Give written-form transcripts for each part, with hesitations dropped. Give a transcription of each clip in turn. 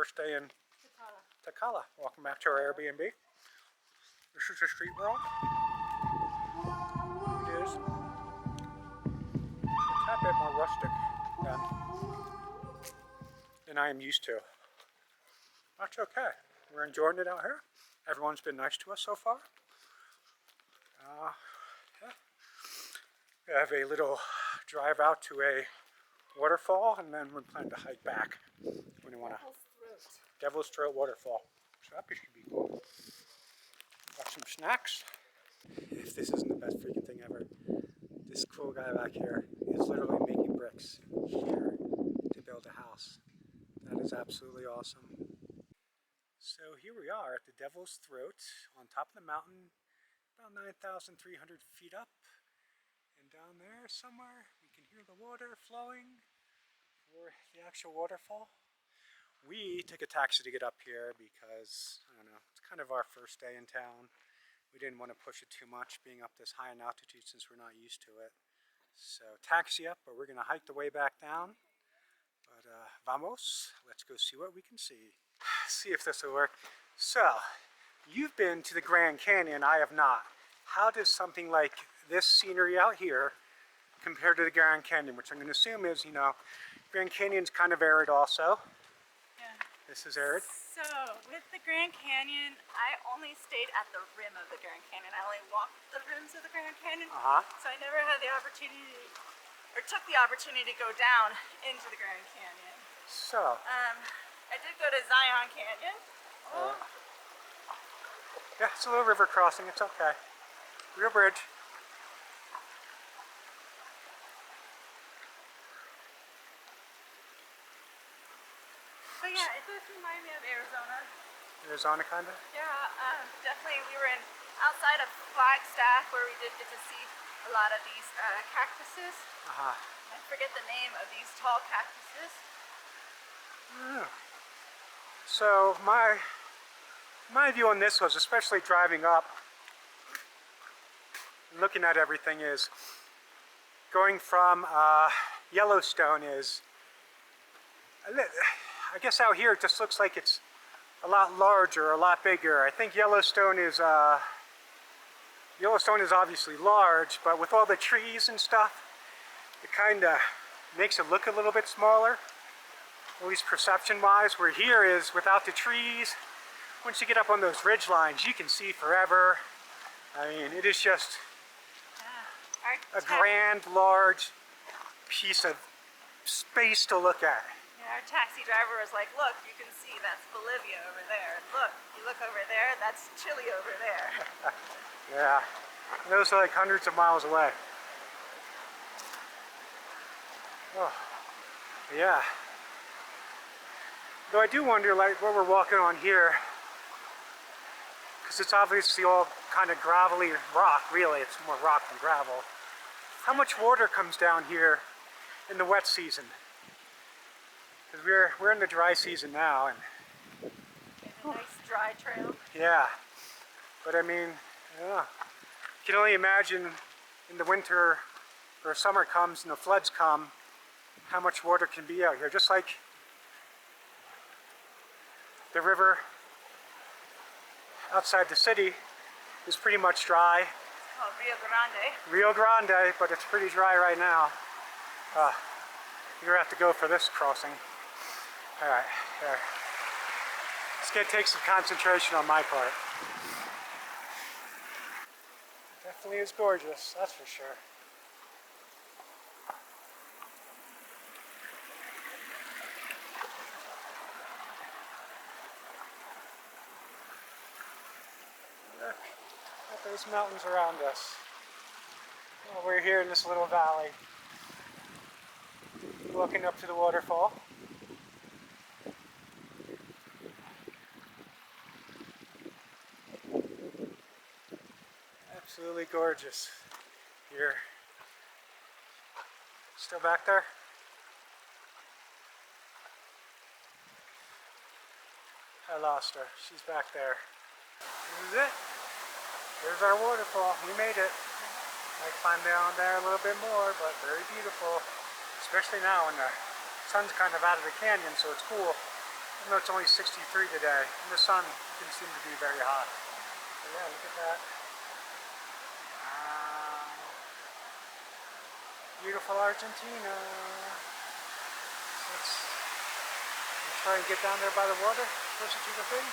first day in Tilcara. Welcome back to our Airbnb. This is the street we're on. It is a tad bit more rustic than I am used to. That's okay. We're enjoying it out here. Everyone's been nice to us so far. Yeah. We have a little drive out to a waterfall, and then we plan to hike back when we want to. Devil's Throat Waterfall. So that should be cool. Got some snacks. If this isn't the best freaking thing ever, this cool guy back here is literally making bricks here to build a house. That is absolutely awesome. So here we are at the Devil's Throat on top of the mountain, about 9,300 feet up. And down there somewhere we can hear the water flowing for the actual waterfall. We took a taxi to get up here because, I don't know, it's kind of our first day in town. We didn't want to push it too much being up this high in altitude since we're not used to it. So taxi up, but we're going to hike the way back down. But vamos, let's go see what we can see. See if this will work. So, you've been to the Grand Canyon, I have not. How does something like this scenery out here compare to the Grand Canyon, which I'm going to assume is, you know, Grand Canyon's kind of arid also. Yeah. This is arid. So, with the Grand Canyon, I only stayed at the rim of the Grand Canyon. I only walked the rims of the Grand Canyon. So I never had the opportunity, or took the opportunity to go down into the Grand Canyon. So. I did go to Zion Canyon. Yeah, it's a little river crossing, it's okay. Real bridge. But yeah, it does remind me of Arizona. Arizona, kind of? Yeah, definitely. We were outside of Flagstaff where we did get to see a lot of these cactuses. I forget the name of these tall cactuses. So my view on this was, especially driving up, looking at everything, is going from Yellowstone is, I guess out here it just looks like it's a lot larger, a lot bigger. I think Yellowstone is obviously large, but with all the trees and stuff, it kind of makes it look a little bit smaller, at least perception-wise. Where here is, without the trees, once you get up on those ridge lines, you can see forever. I mean, it is just a grand, large piece of space to look at. Yeah, our taxi driver was like, look, you can see that's Bolivia over there. And look, you look over there, that's Chile over there. Yeah, those are like hundreds of miles away. Oh, yeah. Though I do wonder, like, what we're walking on here, because it's obviously all kind of gravelly rock, really. It's more rock than gravel. How much water comes down here in the wet season? Because we're in the dry season now, and a nice dry trail. Yeah, but I mean, yeah, you can only imagine in the winter or summer comes and the floods come, how much water can be out here. Just like the river outside the city is pretty much dry. Oh, Rio Grande. Rio Grande, but it's pretty dry right now. You're gonna have to go for this crossing. All right, there. It's gonna take some concentration on my part. It definitely is gorgeous, that's for sure. Look at those mountains around us. Well, we're here in this little valley, walking up to the waterfall. Absolutely gorgeous here. Still back there? I lost her. She's back there. This is it. There's our waterfall. We made it. Might climb down there a little bit more, but very beautiful. Especially now when the sun's kind of out of the canyon, so it's cool. Even though it's only 63 today, and the sun didn't seem to be very hot. But yeah, look at that. Wow. Beautiful Argentina. Let's try and get down there by the water, closer to the thing.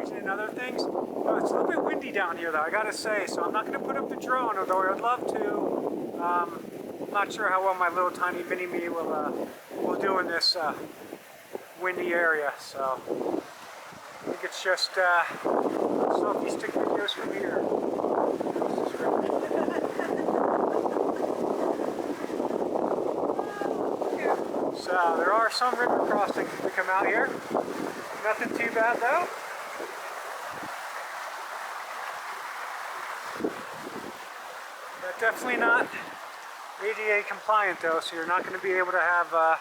And other things. Oh, it's a little bit windy down here though, I gotta say, so I'm not going to put up the drone, although I'd love to. I'm not sure how well my little tiny mini-me will do in this windy area, so I think it's just selfie-stick videos from here. So there are some river crossings that come out here. Nothing too bad though. But definitely not ADA compliant though, so you're not going to be able to have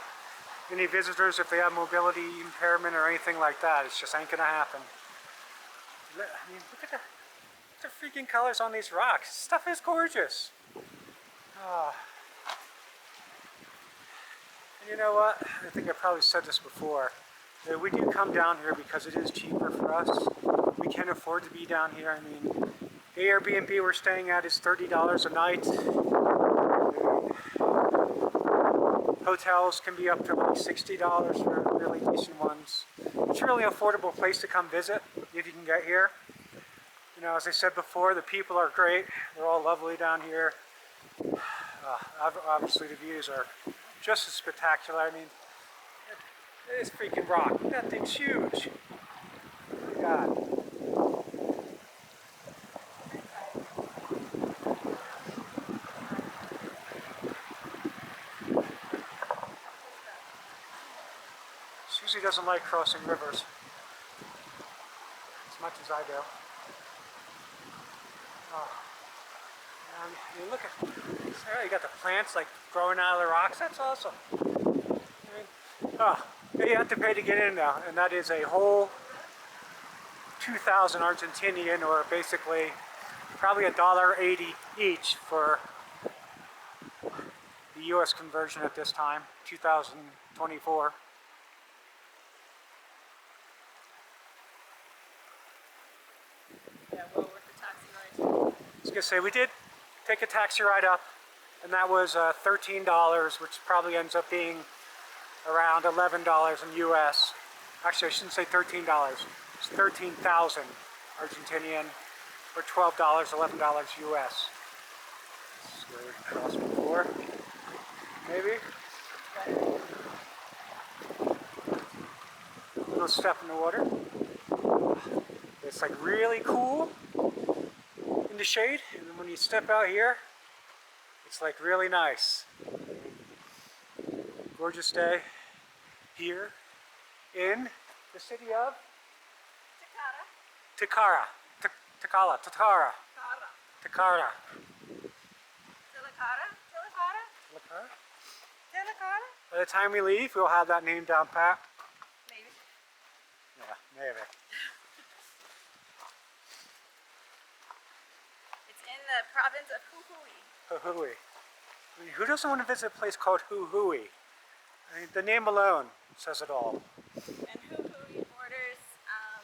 any visitors if they have mobility impairment or anything like that. It just ain't going to happen. I mean, look at the freaking colors on these rocks. This stuff is gorgeous. Oh. And you know what? I think I probably said this before. We do come down here because it is cheaper for us. We can afford to be down here. I mean, the Airbnb we're staying at is $30 a night. Hotels can be up to like $60 for really decent ones. It's a really affordable place to come visit if you can get here. You know, as I said before, the people are great. They're all lovely down here. Obviously the views are just as spectacular. I mean, it is freaking rock. That thing's huge. Oh my God. Susie doesn't like crossing rivers as much as I do. Oh. And you look at, you got the plants like growing out of the rocks. That's awesome. I mean, oh, you have to pay to get in now, and that is a whole 2,000 Argentinian, or basically probably $1.80 each for the U.S. conversion at this time, 2024. Yeah, well worth the taxi ride. I was going to say, we did take a taxi ride up, and that was $13, which probably ends up being around $11 in U.S. Actually, I shouldn't say $13. It's 13,000 Argentinian, or $12, $11 U.S. This is where we crossed before. Maybe. A little step in the water. It's like really cool in the shade, and then when you step out here, it's like really nice. Gorgeous day here in the city of Tilcara. Tilcara. Tilcara. Tilcara. By the time we leave, we'll have that name down pat. Maybe. Yeah, maybe. It's in the province of Jujuy. Jujuy. I mean, who doesn't want to visit a place called Jujuy? I mean, the name alone says it all. And Jujuy borders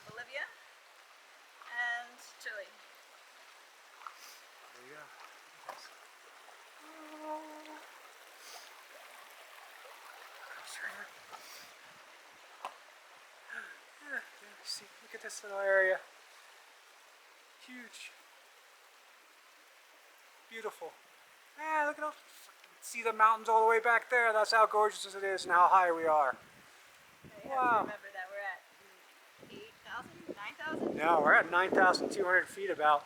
Bolivia and Chile. There you go. Yeah, see, look at this little area. Huge. Beautiful. Yeah, look at all. See the mountains all the way back there. That's how gorgeous it is and how high we are. Wow. Remember that we're at 8,000, 9,000? No, we're at 9,200 feet about.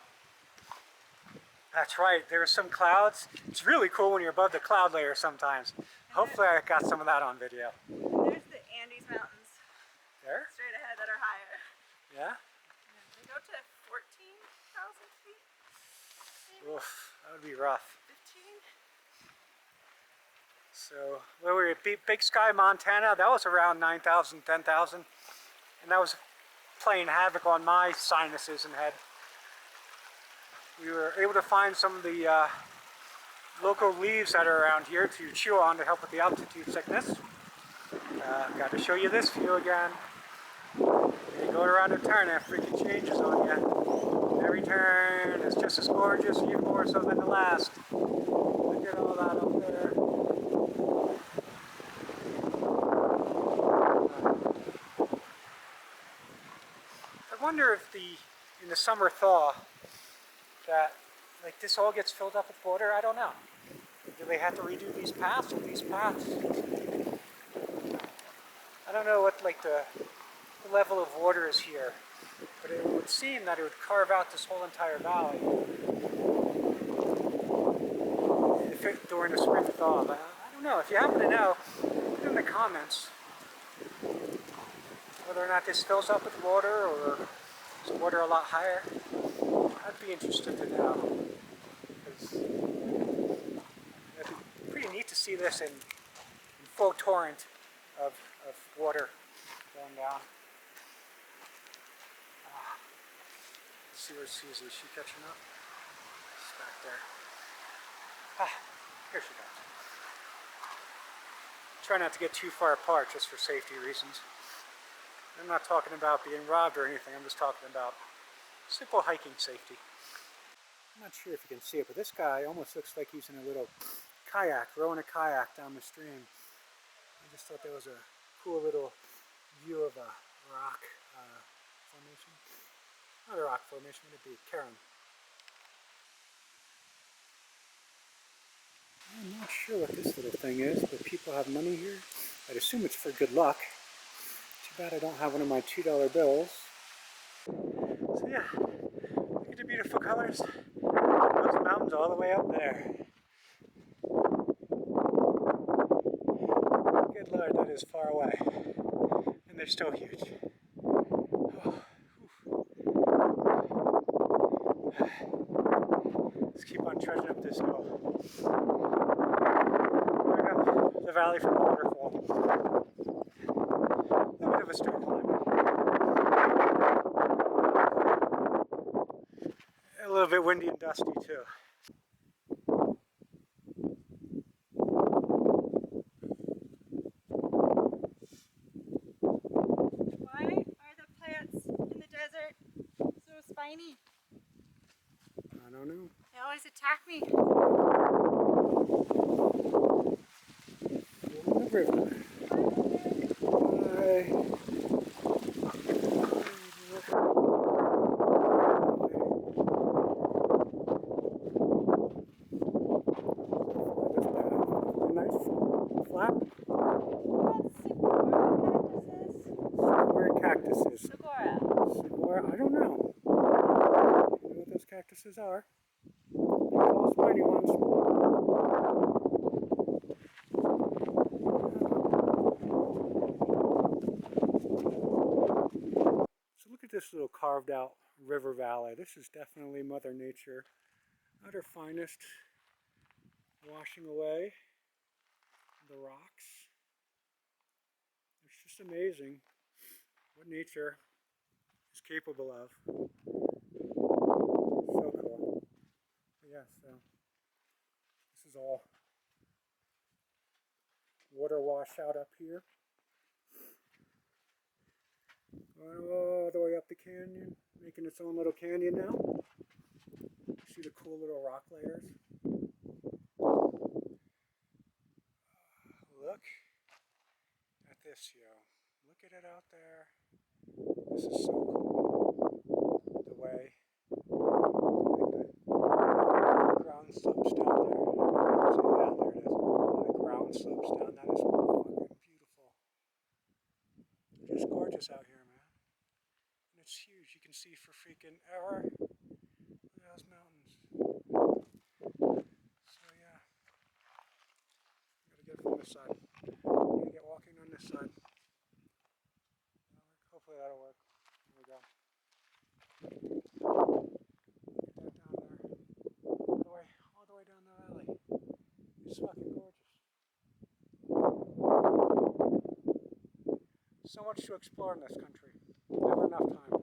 That's right, there's some clouds. It's really cool when you're above the cloud layer sometimes. Hopefully I got some of that on video. And there's the Andes Mountains. There? Straight ahead that are higher. Yeah? They go to 14,000 feet, maybe? Oof, that would be rough. 15? So, where we were at Big Sky, Montana, that was around 9,000, 10,000. And that was playing havoc on my sinuses and head. We were able to find some of the local leaves that are around here to chew on to help with the altitude sickness. Got to show you this view again. You go around a turn and it freaking changes on you. Every turn is just as gorgeous, even more so than the last. Look at all that up there. I wonder if in the summer thaw, that like this all gets filled up with water. I don't know. Do they have to redo these paths or these paths? I don't know what like the level of water is here, but it would seem that it would carve out this whole entire valley during the spring thaw. But I don't know. If you happen to know, put in the comments whether or not this fills up with water or is the water a lot higher. I'd be interested to know. It'd be pretty neat to see this in full torrent of water going down. Let's see where Susie is. She catching up? She's back there. Here she comes. Try not to get too far apart just for safety reasons. I'm not talking about being robbed or anything. I'm just talking about simple hiking safety. I'm not sure if you can see it, but this guy almost looks like he's in a little kayak, rowing a kayak down the stream. I just thought that was a cool little view of a rock formation. Not a rock formation, would it be? Cairn. I'm not sure what this little thing is, but people have money here. I'd assume it's for good luck. Too bad I don't have one of my $2 bills. So yeah, look at the beautiful colors. Those mountains all the way up there. Good Lord, that is far away. And they're still huge. Oh, let's keep on trudging up this hill. Going up the valley from the waterfall. A bit of a straight climb. A little bit windy and dusty too. Why are the plants in the desert so spiny? I don't know. They always attack me. The river. Nice flap. Cactuses. Saguaro. Saguaro? I don't know. I don't know what those cactuses are. Those spiny ones. So look at this little carved out river valley. This is definitely Mother Nature at her finest, washing away the rocks. It's just amazing what nature is capable of. So cool. But yeah, so this is all water wash out up here. Going all the way up the canyon, making its own little canyon now. See the cool little rock layers. Look at this, yo. Look at it out there. This is so cool. The way the ground slopes down there. So yeah, there it is. The ground slopes down. That is fucking beautiful. Just gorgeous out here, man. And it's huge. You can see for freaking ever. Look at those mountains. So yeah, gotta get it from this side. Gotta get walking on this side. Hopefully that'll work. Here we go. Get that down there. All the way down the valley. It's fucking gorgeous. So much to explore in this country. Never enough time.